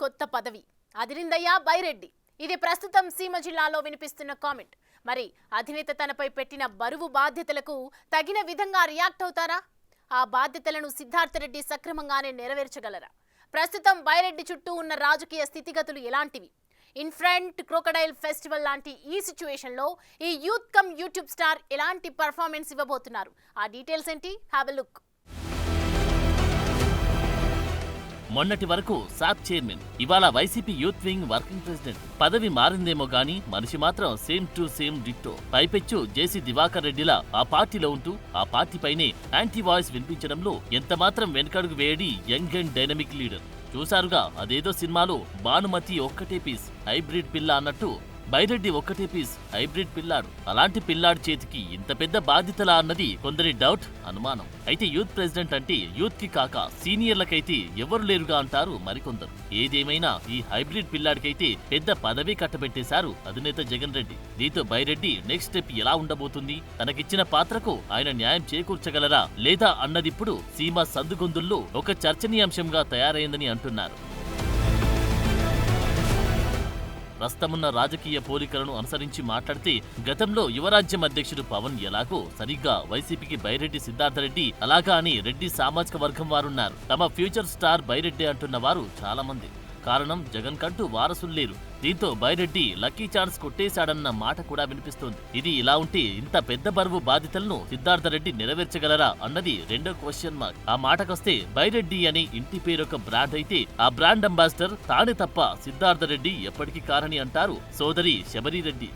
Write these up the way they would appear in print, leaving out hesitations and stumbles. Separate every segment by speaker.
Speaker 1: కొత్త పదవి అదిరిందయ్యా బైరెడ్డి. ఇది ప్రస్తుతం సీమ జిల్లాలో వినిపిస్తున్న కామెంట్. మరి అధినేత తనపై పెట్టిన బరువు బాధ్యతలకు తగిన విధంగా రియాక్ట్ అవుతారా? ఆ బాధ్యతలను సిద్ధార్థరెడ్డి సక్రమంగానే నెరవేర్చగలరా? ప్రస్తుతం బైరెడ్డి చుట్టూ ఉన్న రాజకీయ స్థితిగతులు ఎలాంటివి? ఇన్ఫ్రంట్ క్రోకడైల్ ఫెస్టివల్ లాంటి ఈ సిచ్యువేషన్లో ఈ యూత్ కమ్ యూట్యూబ్ స్టార్ ఎలాంటి పర్ఫార్మెన్స్ ఇవ్వబోతున్నారు? ఆ డీటెయిల్స్ ఏంటి? Have a look.
Speaker 2: మొన్నటి వరకు సాప్ చైర్మన్, ఇవాళ YCP youth wing working president. పదవి మారిందేమో గానీ మనిషి మాత్రం సేమ్ టు సేమ్ డిట్టో. పైపెచ్చు జేసీ దివాకర్ రెడ్డిలా ఆ పార్టీలో ఉంటూ ఆ పార్టీపైనే యాంటీ వాయిస్ వినిపించడంలో ఎంతమాత్రం వెనకడుగు వేయడి యంగ్ అండ్ డైనమిక్ లీడర్. చూశారుగా, అదేదో సినిమాలో భానుమతి ఒక్కటే పీస్ హైబ్రిడ్ పిల్ల అన్నట్టు బైరెడ్డి ఒక్కటే పీస్ హైబ్రిడ్ పిల్లాడు. అలాంటి పిల్లాడి చేతికి ఇంత పెద్ద బాధ్యతలా అన్నది కొందరి డౌట్, అనుమానం. అయితే యూత్ ప్రెసిడెంట్ అంటే యూత్ కి కాక సీనియర్లకైతే ఎవరు లేరుగా అంటారు మరికొందరు. ఏదేమైనా ఈ హైబ్రిడ్ పిల్లాడికైతే పెద్ద పదవి కట్టబెట్టేశారు అధినేత జగన్ రెడ్డి. దీంతో బైరెడ్డి నెక్స్ట్ స్టెప్ ఎలా ఉండబోతుంది, తనకిచ్చిన పాత్రకు ఆయన న్యాయం చేకూర్చగలరా లేదా అన్నదిప్పుడు సీమ సందుగొందుల్లో ఒక చర్చనీయాంశంగా తయారైందని అంటున్నారు. ప్రస్తుతమున్న రాజకీయ పోలికలను అనుసరించి మాట్లాడితే గతంలో యువరాజ్యం అధ్యక్షుడు పవన్ ఎలాగో సరిగ్గా వైసీపీకి బైరెడ్డి సిద్ధార్థరెడ్డి అలాగా అని రెడ్డి సామాజిక వర్గం వారున్నారు. తమ ఫ్యూచర్ స్టార్ బైరెడ్డి అంటున్న వారు చాలా మంది. కారణం, జగన్ కంటూ వారసులు లేరు. దీంతో బైరెడ్డి లక్కీ ఛాన్స్ కొట్టేశాడన్న మాట కూడా వినిపిస్తోంది. ఇది ఇలా ఉంటే ఇంత పెద్ద బరువు బాధ్యతలను సిద్ధార్థరెడ్డి నెరవేర్చగలరా అన్నది రెండో క్వశ్చన్ మార్క్. ఆ మాటకొస్తే బైరెడ్డి అనే ఇంటి పేరొక బ్రాండ్ అయితే ఆ బ్రాండ్ అంబాసిడర్ తానే తప్ప సిద్ధార్థరెడ్డి ఎప్పటికీ కారని అంటారు సోదరి శబరిరెడ్డి.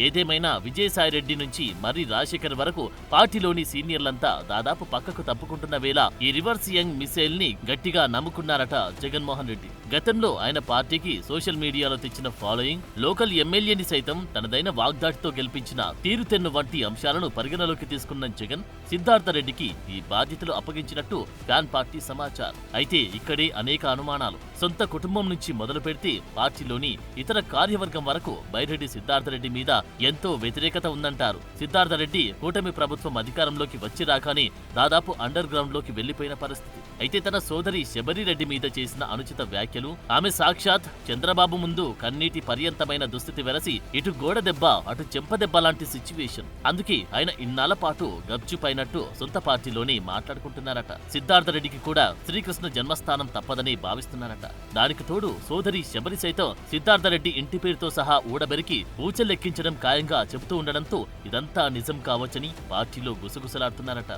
Speaker 2: ఏదేమైనా విజయసాయిరెడ్డి నుంచి మర్రి రాజశేఖర్ వరకు పార్టీలోని సీనియర్లంతా దాదాపు పక్కకు తప్పుకుంటున్న వేళ ఈ రివర్స్ యంగ్ మిసైల్ ని గట్టిగా నమ్ముకున్నారట జగన్మోహన్ రెడ్డి. గతంలో ఆయన పార్టీకి సోషల్ మీడియాలో తెచ్చిన ఫాలోయింగ్, లోకల్ ఎమ్మెల్యేని సైతం తనదైన వాగ్దాటితో గెలిపించిన తీరుతెన్ను వంటి అంశాలను పరిగణలోకి తీసుకున్న జగన్ సిద్ధార్థరెడ్డికి ఈ బాధ్యతలు అప్పగించినట్టు ఫ్యాన్ పార్టీ సమాచారం. అయితే ఇక్కడే అనేక అనుమానాలు. సొంత కుటుంబం నుంచి మొదలు పెడితే పార్టీలోని ఇతర కార్యవర్గం వరకు బైరెడ్డి సిద్ధార్థరెడ్డి మీద ఎంతో వ్యతిరేకత ఉందంటారు. సిద్ధార్థరెడ్డి కూటమి ప్రభుత్వం అధికారంలోకి వచ్చి రాగానే దాదాపు అండర్ గ్రౌండ్ లోకి వెళ్లిపోయిన పరిస్థితి. అయితే తన సోదరి శబరిరెడ్డి మీద చేసిన అనుచిత వ్యాఖ్యలు, ఆమె సాక్షాత్ చంద్రబాబు ముందు కన్నీటి పర్యంతమైన దుస్థితి వెరసి ఇటు గోడ దెబ్బ అటు చెంపదెబ్బ లాంటి సిచ్యువేషన్. అందుకే ఆయన ఇన్నాళ్ల పాటు గప్చుపైనట్టు సొంత పార్టీలోనే మాట్లాడుకుంటున్నారట. సిద్ధార్థరెడ్డికి కూడా శ్రీకృష్ణ జన్మస్థానం తప్పదని భావిస్తున్నారట. దానికి తోడు సోదరి శబరి సైతం సిద్ధార్థరెడ్డి ఇంటి పేరుతో సహా ఊడబెరికి ఊచలెక్కించడం ఖాయంగా చెబుతూ ఉండడంతో ఇదంతా నిజం కావచ్చని పార్టీలో గుసగుసలాడుతున్నారట.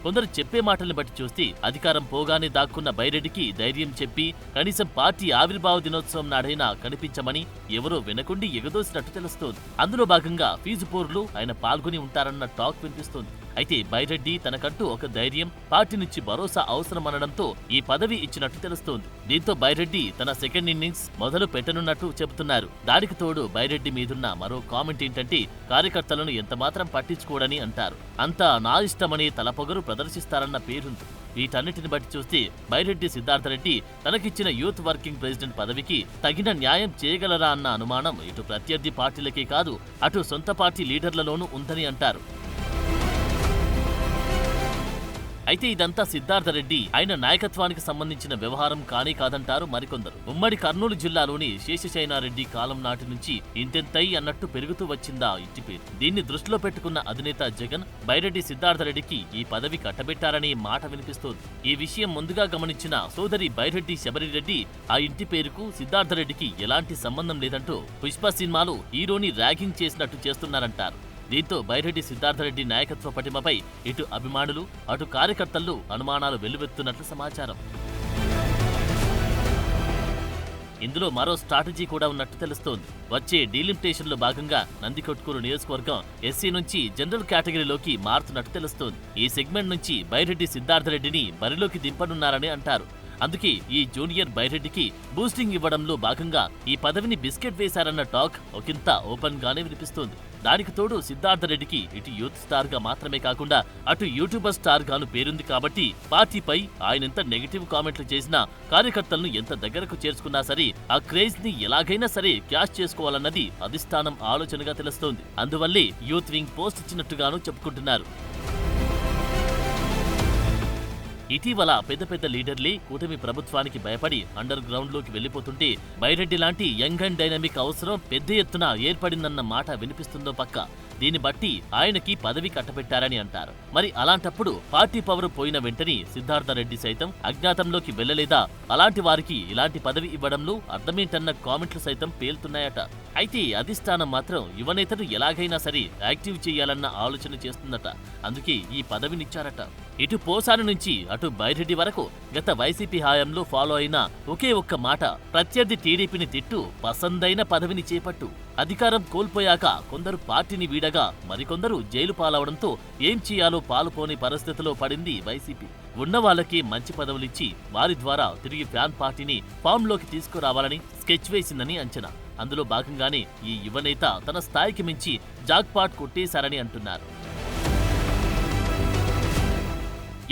Speaker 2: కొందరు చెప్పే మాటల్ని బట్టి చూస్తే అధికారం పోగానే దాక్కున్న బైరెడ్డికి ధైర్యం చెప్పి కనీసం పార్టీ ఆవిర్భావ దినోత్సవం నాడైనా కనిపించమని ఎవరో వెనకుండి ఎగదోసినట్టు తెలుస్తోంది. అందులో భాగంగా ఫీజు పోరులో ఆయన పాల్గొని ఉంటారన్న టాక్ వినిపిస్తోంది. అయితే బైరెడ్డి తనకంటూ ఒక ధైర్యం, పార్టీ నుంచి భరోసా అవసరమనడంతో ఈ పదవి ఇచ్చినట్టు తెలుస్తోంది. దీంతో బైరెడ్డి తన సెకండ్ ఇన్నింగ్స్ మొదలు పెట్టనున్నట్టు చెబుతున్నారు. దానికి తోడు బైరెడ్డి మీదున్న మరో కామెంట్ ఏంటంటే కార్యకర్తలను ఎంతమాత్రం పట్టించుకోడని అంటారు. అంతా నా ఇష్టమని తలపొగరు ప్రదర్శిస్తారన్న పేరుంది. వీటన్నిటిని బట్టి చూస్తే బైరెడ్డి సిద్ధార్థరెడ్డి తనకిచ్చిన యూత్ వర్కింగ్ ప్రెసిడెంట్ పదవికి తగిన న్యాయం చేయగలరా అన్న అనుమానం ఇటు ప్రత్యర్థి పార్టీలకే కాదు అటు సొంత పార్టీ లీడర్లలోనూ ఉందని అంటారు. అయితే ఇదంతా సిద్ధార్థరెడ్డి ఆయన నాయకత్వానికి సంబంధించిన వ్యవహారం కానీ కాదంటారు మరికొందరు. ఉమ్మడి కర్నూలు జిల్లాలోని శేషశయనారెడ్డి కాలం నాటి నుంచి ఇంతెంతై అన్నట్టు పెరుగుతూ వచ్చిందా ఇంటి పేరు. దీన్ని దృష్టిలో పెట్టుకున్న అధినేత జగన్ బైరెడ్డి సిద్ధార్థరెడ్డికి ఈ పదవి కట్టబెట్టారనే మాట వినిపిస్తోంది. ఈ విషయం ముందుగా గమనించిన సోదరి బైరెడ్డి శబరిరెడ్డి ఆ ఇంటి పేరుకు సిద్ధార్థరెడ్డికి ఎలాంటి సంబంధం లేదంటూ పుష్ప సినిమాలో హీరోని ర్యాగింగ్ చేసినట్టు చేస్తున్నారంటారు. దీంతో బైరెడ్డి సిద్ధార్థరెడ్డి నాయకత్వ పటిమపై ఇటు అభిమానులు అటు కార్యకర్తల్లో అనుమానాలు వెల్లువెత్తున్నట్లు సమాచారం. ఇందులో మరో స్ట్రాటజీ కూడా ఉన్నట్టు తెలుస్తోంది. వచ్చే డీలిమిటేషన్లో భాగంగా నందికొట్కూరు నియోజకవర్గం ఎస్సీ నుంచి జనరల్ కేటగిరీలోకి మారుతున్నట్టు తెలుస్తోంది. ఈ సెగ్మెంట్ నుంచి బైరెడ్డి సిద్ధార్థరెడ్డిని బరిలోకి దింపనున్నారని అంటారు. అందుకే ఈ జూనియర్ బైరెడ్డికి బూస్టింగ్ ఇవ్వడంలో భాగంగా ఈ పదవిని బిస్కెట్ వేశారన్న టాక్ ఒకంత ఓపెన్ గానే వినిపిస్తోంది. దానికి తోడు సిద్ధార్థరెడ్డికి ఇటు యూత్ స్టార్ గా మాత్రమే కాకుండా అటు యూట్యూబర్ స్టార్ గాను పేరుంది కాబట్టి పార్టీపై ఆయనెంత నెగిటివ్ కామెంట్లు చేసినా కార్యకర్తలను ఎంత దగ్గరకు చేర్చుకున్నా సరే ఆ క్రేజ్ ని ఎలాగైనా సరే క్యాష్ చేసుకోవాలన్నది అధిష్టానం ఆలోచనగా తెలుస్తోంది. అందువల్లే యూత్ వింగ్ పోస్ట్ ఇచ్చినట్టుగాను చెప్పుకుంటున్నారు. ఇటీవల పెద్ద పెద్ద లీడర్లే కూటమి ప్రభుత్వానికి భయపడి అండర్ గ్రౌండ్ లోకి వెళ్లిపోతుంటే బైరెడ్డి లాంటి యంగ్ అండ్ డైనమిక్ అవసరం పెద్ద ఎత్తున ఏర్పడిందన్న మాట వినిపిస్తుందో పక్క. దీన్ని బట్టి ఆయనకి పదవి కట్టబెట్టారని అంటారు. మరి అలాంటప్పుడు పార్టీ పవర్ పోయిన వెంటనే సిద్ధార్థ రెడ్డి సైతం అజ్ఞాతంలోకి వెళ్లలేదా? అలాంటి వారికి ఇలాంటి పదవి ఇవ్వడంలో అర్థమేంటన్న కామెంట్లు సైతం పేలుతున్నాయట. అయితే అధిష్టానం మాత్రం యువనేతను ఎలాగైనా సరే యాక్టివ్ చేయాలన్న ఆలోచన చేస్తుందట. అందుకే ఈ పదవినిచ్చారట. ఇటు పోసాని నుంచి అటు బైరెడ్డి వరకు గత వైసీపీ హయాంలో ఫాలో అయిన ఒకే ఒక్క మాట, ప్రత్యర్థి టీడీపీని తిట్టు, పసందైన పదవిని చేపట్టు. అధికారం కోల్పోయాక కొందరు పార్టీని వీడగా మరికొందరు జైలు పాలవడంతో ఏం చేయాలో పాలుపోని పరిస్థితిలో పడింది వైసీపీ. ఉన్న వాళ్ళకి మంచి పదవులిచ్చి వారి ద్వారా తిరిగి ఫ్యాన్ పార్టీని ఫామ్ లోకి తీసుకురావాలని స్కెచ్ వేసిందని అంచనా. అందులో భాగంగానే ఈ యువనేత తన స్థాయికి మించి జాక్పాట్ కొట్టేశారని అంటున్నారు.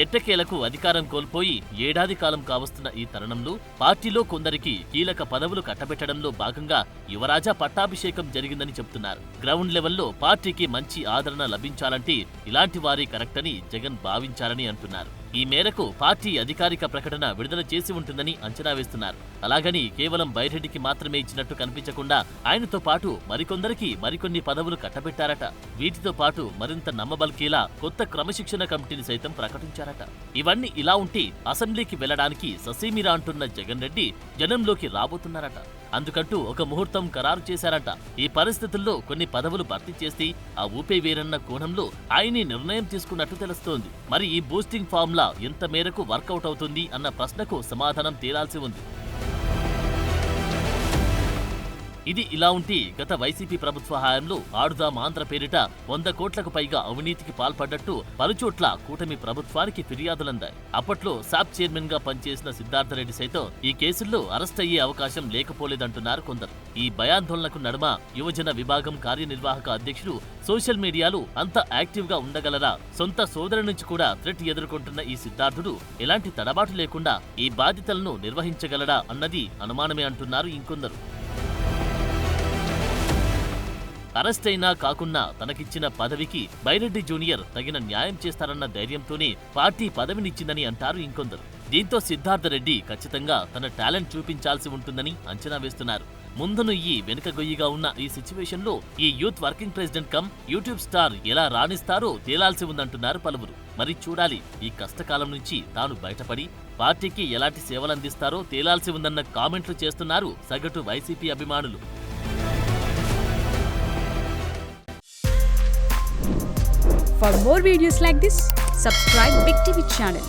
Speaker 2: ఎట్టకేలకు అధికారం కోల్పోయి ఏడాది కాలం కావస్తున్న ఈ తరుణంలో పార్టీలో కొందరికి కీలక పదవులు కట్టబెట్టడంలో భాగంగా యువరాజా పట్టాభిషేకం జరిగిందని చెబుతున్నారు. గ్రౌండ్ లెవెల్లో పార్టీకి మంచి ఆదరణ లభించాలంటే ఇలాంటి వారి కరెక్ట్ అని జగన్ భావించారని అంటున్నారు. ఈ మేరకు పార్టీ అధికారిక ప్రకటన విడుదల చేసి ఉంటుందని అంచనా వేస్తున్నారు. అలాగని కేవలం బైరెడ్డికి మాత్రమే ఇచ్చినట్టు కనిపించకుండా ఆయనతో పాటు మరికొందరికి మరికొన్ని పదవులు కట్టబెట్టారట. వీటితో పాటు మరింత నమ్మబలికేలా కొత్త క్రమశిక్షణ కమిటీని సైతం ప్రకటించారట. ఇవన్నీ ఇలా ఉంటే అసెంబ్లీకి వెళ్లడానికి ససేమిరా అంటున్న జగన్ రెడ్డి జనంలోకి రాబోతున్నారట. అందుకంటూ ఒక ముహూర్తం ఖరారు చేశారట. ఈ పరిస్థితుల్లో కొన్ని పదవులు భర్తీ చేసి ఆ ఊపే వేరన్న కోణంలో ఆయనే నిర్ణయం తీసుకున్నట్టు తెలుస్తోంది. మరి ఈ బూస్టింగ్ ఫార్ములా ఎంత మేరకు వర్కౌట్ అవుతుంది అన్న ప్రశ్నకు సమాధానం తేలాల్సి ఉంది. ఇది ఇలా ఉంటే గత వైసీపీ ప్రభుత్వ హయాంలో ఆడుదాం ఆంధ్ర పేరిట 100 కోట్లకు పైగా అవినీతికి పాల్పడ్డట్టు పలుచోట్ల కూటమి ప్రభుత్వానికి ఫిర్యాదులందాయి. అప్పట్లో సాప్ చైర్మన్ గా పనిచేసిన సిద్ధార్థ రెడ్డి సైతం ఈ కేసుల్లో అరెస్ట్ అయ్యే అవకాశం లేకపోలేదంటున్నారు కొందరు. ఈ భయాందోళనకు నడుమ యువజన విభాగం కార్యనిర్వాహక అధ్యక్షుడు సోషల్ మీడియాలో అంత యాక్టివ్ గా ఉండగలరా? సొంత సోదరు నుంచి కూడా థ్రెట్ ఎదుర్కొంటున్న ఈ సిద్ధార్థుడు ఎలాంటి తడబాటు లేకుండా ఈ బాధ్యతలను నిర్వహించగలడా అన్నది అనుమానమే అంటున్నారు ఇంకొందరు. అరెస్ట్ అయినా కాకున్నా తనకిచ్చిన పదవికి బైరెడ్డి జూనియర్ తగిన న్యాయం చేస్తారన్న ధైర్యంతోనే పార్టీ పదవినిచ్చిందని అంటారు ఇంకొందరు. దీంతో సిద్ధార్థ రెడ్డి ఖచ్చితంగా తన టాలెంట్ చూపించాల్సి ఉంటుందని అంచనా వేస్తున్నారు. ముందు నుయ్యి వెనుక గొయ్యిగా ఉన్న ఈ సిచ్యువేషన్లో ఈ youth working president come YouTube star ఎలా రాణిస్తారో తేలాల్సి ఉందంటున్నారు పలువురు. మరి చూడాలి, ఈ కష్టకాలం నుంచి తాను బయటపడి పార్టీకి ఎలాంటి సేవలందిస్తారో తేలాల్సి ఉందన్న కామెంట్లు చేస్తున్నారు సగటు వైసీపీ అభిమానులు.
Speaker 3: For more videos like this, subscribe Big TV channel.